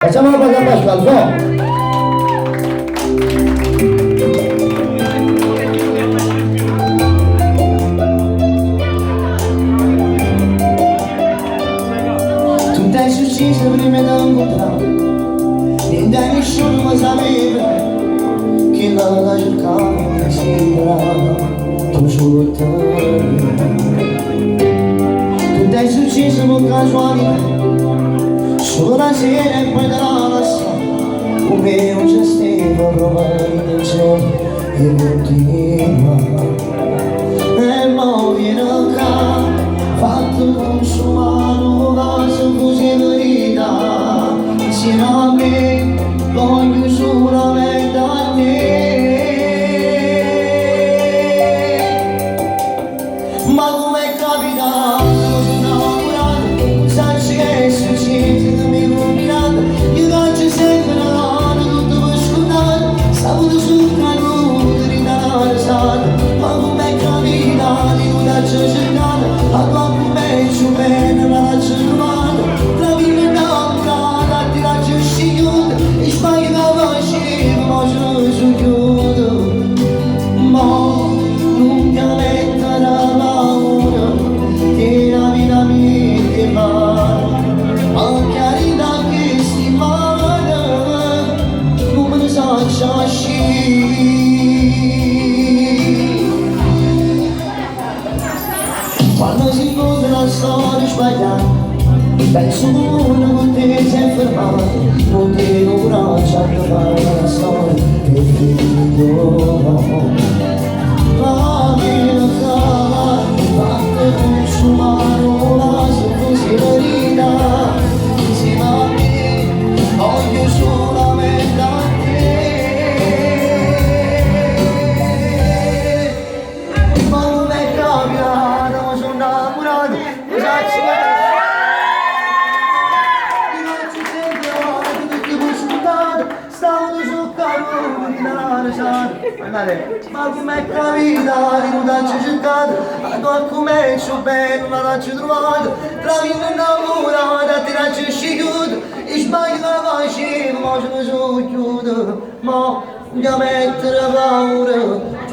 Facciamo una cosa Pasquale, no? Tu t'hai ucciso prima di incontrare, niente nessuno lo sapeva, che la cercava mi sembra, tu solo te. Tu t'hai ucciso con casualità, solo la sera e poi dalla lasciata, come un gesteva provare l'intenzione e continua. E mo viene qua, fatto consumano, vaso così verità, insieme a me, voglio solamente a te. Ma com'è capitato, sono innamorato, sai che è successo, mi combinato, io faccio sempre una donna, tutto per scontato, stavo sul canuto, ridare ma com'è capitato, io t'ho cercato, a quanto penso bene, ma l'ho trovato, tra vita innamorata, ti lascio scigliuto, e sbaglio da facevo, ma sono soggiuto, ma non ti metterà paura, che la vita mi ti male, a carità che si male, non me ne saccia uscire. Quando si incontra la storia sbagliata, penso uno con te si è fermato, non ti braccia a fare la storia che finito. La verità, fatte consumare un vaso così verità, insieme a me, voglio solamente a te. Ma non è cambiato, sono innamorato, cosa ci è? Ti faccio sempre tutto per scontato, stavo sul carro di andare, ma com'è capitato, non t'ho cercato, a tua commercio bene, ma l'ho trovato, tra vita innamorata, ti lascio scigliuto, e sbaglio la facevo, ma sono chiuso, ma non ti mettere paura,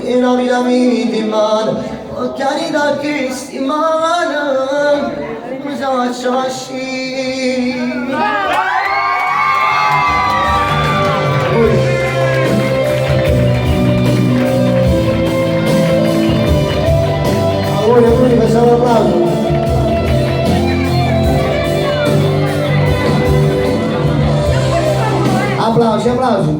che la vita mi ti male, ho carità che sti male, mi faccio uscire. Auguri, facciamo un applauso. Applausi, applausi.